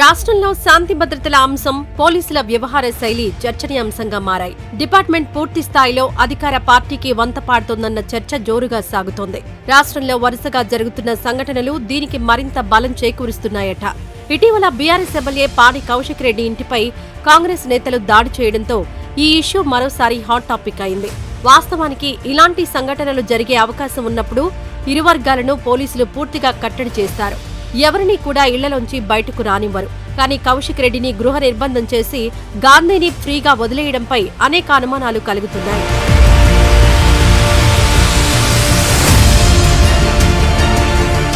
రాష్ట్రంలో శాంతి భద్రతల అంశం, పోలీసుల వ్యవహార శైలి చర్చనీయాంశంగా మారాయి. డిపార్ట్మెంట్ పూర్తి స్థాయిలో అధికార పార్టీకి వంతపాడుతోందన్న చర్చ జోరుగా సాగుతోంది. రాష్ట్రంలో వరుసగా జరుగుతున్న సంఘటనలు దీనికి మరింత బలం చేకూరుస్తున్నాయట. ఇటీవల బీఆర్ఎస్ ఎమ్మెల్యే పాడి కౌశిక్ రెడ్డి ఇంటిపై కాంగ్రెస్ నేతలు దాడి చేయడంతో ఈ ఇష్యూ మరోసారి హాట్ టాపిక్ అయింది. వాస్తవానికి ఇలాంటి సంఘటనలు జరిగే అవకాశం ఉన్నప్పుడు ఇరు వర్గాలను పోలీసులు పూర్తిగా కట్టడి చేస్తారు. ఎవరినీ కూడా ఇళ్లలోంచి బయటకు రానివ్వరు. కానీ కౌశిక్ రెడ్డిని గృహ నిర్బంధం చేసి గాంధీని ఫ్రీగా వదిలేయడంపై అనేక అనుమానాలు కలుగుతున్నాయి.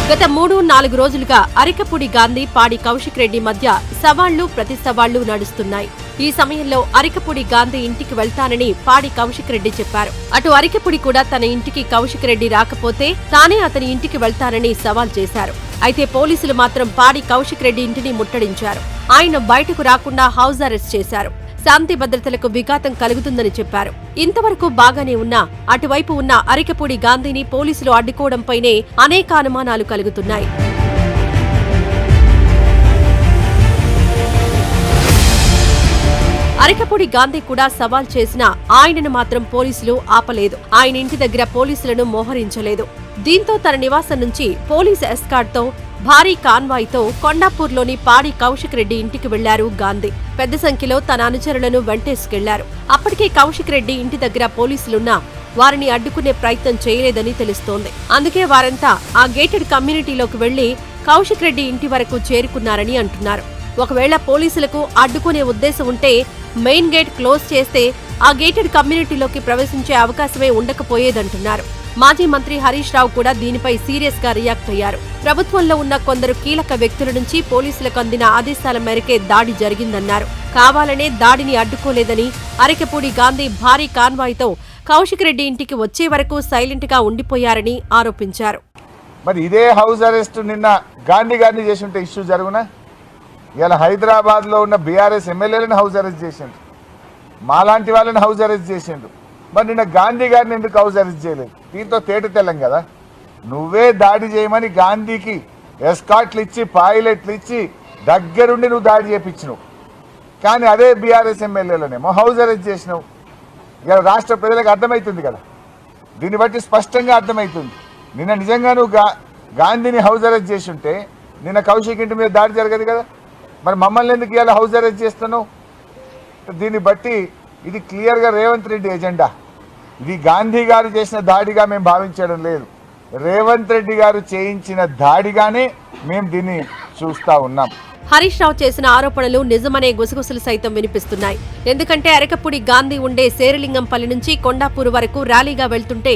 గత 3-4 రోజులుగా అరికపూడి గాంధీ, పాడి కౌశిక్ రెడ్డి మధ్య సవాళ్లు ప్రతి సవాళ్లు నడుస్తున్నాయి. ఈ సమయంలో అరికపూడి గాంధీ ఇంటికి వెళ్తానని పాడి కౌశిక్ రెడ్డి చెప్పారు. అటు అరికపూడి కూడా తన ఇంటికి కౌశిక్ రెడ్డి రాకపోతే తానే అతని ఇంటికి వెళ్తానని సవాల్ చేశారు. అయితే పోలీసులు మాత్రం పాడి కౌశిక్ రెడ్డి ఇంటిని ముట్టడించారు. ఆయన బయటకు రాకుండా హౌస్ అరెస్ట్ చేశారు. శాంతి భద్రతలకు విఘాతం కలుగుతుందని చెప్పారు. ఇంతవరకు బాగానే ఉన్నా అటువైపు ఉన్న అరికపూడి గాంధీని పోలీసులు అడ్డుకోవడంపైనే అనేక అనుమానాలు కలుగుతున్నాయి. అరికపూడి గాంధీ కూడా సవాల్ చేసినా ఆయనను మాత్రం పోలీసులు ఆపలేదు. ఆయన ఇంటి దగ్గర పోలీసులను మోహరించలేదు. దీంతో తన నివాసం నుంచి పోలీసు ఎస్కార్ట్తో భారీ కాన్వాయ్తో కొండాపూర్లోని పాడి కౌశిక్ రెడ్డి ఇంటికి వెళ్లారు గాంధీ. పెద్ద సంఖ్యలో తన అనుచరులను వెంటేసుకెళ్లారు. అప్పటికే కౌశిక్ రెడ్డి ఇంటి దగ్గర పోలీసులున్నా వారిని అడ్డుకునే ప్రయత్నం చేయలేదని తెలుస్తోంది. అందుకే వారంతా ఆ గేటెడ్ కమ్యూనిటీలోకి వెళ్లి కౌశిక్ రెడ్డి ఇంటి వరకు చేరుకున్నారని అంటున్నారు. ఒకవేళ పోలీసులకు అడ్డుకునే ఉద్దేశం ఉంటే మెయిన్ గేట్ క్లోజ్ చేస్తే ఆ గేటెడ్ కమ్యూనిటీలోకి ప్రవేశించే అవకాశమే ఉండకపోయేదంటున్నారు. మాజీ మంత్రి హరీష్ రావు కూడా దీనిపై సీరియస్ గా రియాక్ట్ అయ్యారు. ప్రభుత్వంలో ఉన్న కొందరు కీలక వ్యక్తుల నుంచి పోలీసులకు అందిన ఆదేశాల మేరకే దాడి జరిగిందన్నారు. కావాలనే దాడిని అడ్డుకోలేదని, అరికపూడి గాంధీ భారీ కాన్వాయ్తో కౌశిక్ రెడ్డి ఇంటికి వచ్చే వరకు సైలెంట్ గా ఉండిపోయారని ఆరోపించారు. మరి ఇదే హౌస్ అరెస్ట్ నిన్న గాంధీ చేసి ఉంటే ఇష్యూ జరుగునా? ఇలా హైదరాబాద్ లో ఉన్న బీఆర్ఎస్ ఎమ్మెల్యేలను హౌస్ అరెస్ట్ చేసిండు, మాలాంటి వాళ్ళని హౌస్ అరెస్ట్ చేసిండు. మరి నిన్న గాంధీ గారిని ఎందుకు హౌస్ అరెస్ట్ చేయలేదు? దీంతో తేట తెల్లం కదా. నువ్వే దాడి చేయమని గాంధీకి ఎస్కాట్లు ఇచ్చి, పైలట్లు ఇచ్చి దగ్గరుండి నువ్వు దాడి చేయించినావు. కానీ అదే బీఆర్ఎస్ ఎమ్మెల్యేలనేమో హౌస్ అరెస్ట్ చేసినావు. ఇలా రాష్ట్ర ప్రజలకు అర్థమవుతుంది కదా. దీన్ని బట్టి స్పష్టంగా అర్థమవుతుంది. నిన్న నిజంగా నువ్వు గాంధీని హౌస్ అరెస్ట్ చేసి ఉంటే నిన్న కౌశిక్ ఇంటి మీద దాడి జరగదు కదా. మరి మమ్మల్ని ఎందుకు ఇలా హౌస్ అరెస్ట్ చేస్తున్నావు? దీన్ని బట్టి ఇది క్లియర్గా రేవంత్ రెడ్డి ఎజెండా. ఇది గాంధీ గారు చేసిన దాడిగా మేము భావించడం లేదు. రేవంత్ రెడ్డి గారు చేయించిన దాడిగానే మేము దీన్ని చూస్తా ఉన్నాం. హరీష్ రావు చేసిన ఆరోపణలు నిజమనే గుసగుసలు సైతం వినిపిస్తున్నాయి. ఎందుకంటే అరకపూడి గాంధీ ఉండే శేరిలింగంపల్లి నుంచి కొండాపూర్ వరకు ర్యాలీగా వెళ్తుంటే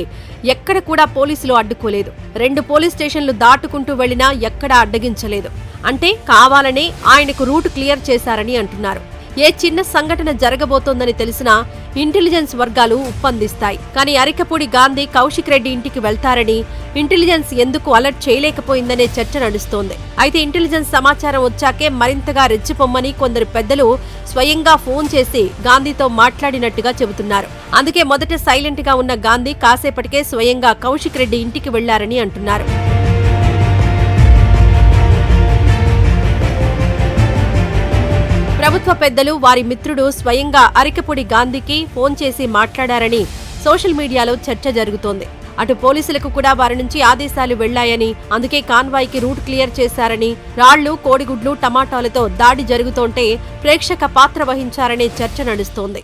ఎక్కడ కూడా పోలీసులు అడ్డుకోలేదు. 2 పోలీస్ స్టేషన్లు దాటుకుంటూ వెళ్లినా ఎక్కడా అడ్డగించలేదు. అంటే కావాలనే ఆయనకు రూట్ క్లియర్ చేశారని అంటున్నారు. ఏ చిన్న సంఘటన జరగబోతోందని తెలిసినా ఇంటెలిజెన్స్ వర్గాలు ఉప్పందిస్తాయి. కానీ అరికపూడి గాంధీ కౌశిక్ రెడ్డి ఇంటికి వెళ్తారని ఇంటెలిజెన్స్ ఎందుకు అలర్ట్ చేయలేకపోయిందనే చర్చ నడుస్తోంది. అయితే ఇంటెలిజెన్స్ సమాచారం వచ్చాకే మరింతగా రెచ్చిపోమ్మని కొందరు పెద్దలు స్వయంగా ఫోన్ చేసి గాంధీతో మాట్లాడినట్టుగా చెబుతున్నారు. అందుకే మొదట సైలెంట్ గా ఉన్న గాంధీ కాసేపటికే స్వయంగా కౌశిక్ రెడ్డి ఇంటికి వెళ్లారని అంటున్నారు. ప్రభుత్వ పెద్దలు, వారి మిత్రుడు స్వయంగా అరికపూడి గాంధీకి ఫోన్ చేసి మాట్లాడారని సోషల్ మీడియాలో చర్చ జరుగుతోంది. అటు పోలీసులకు కూడా వారి నుంచి ఆదేశాలు వెళ్లాయని, అందుకే కాన్వాయ్కి రూట్ క్లియర్ చేశారని, రాళ్లు, కోడిగుడ్లు, టమాటాలతో దాడి జరుగుతోంటే ప్రేక్షక పాత్ర వహించారనే చర్చ నడుస్తోంది.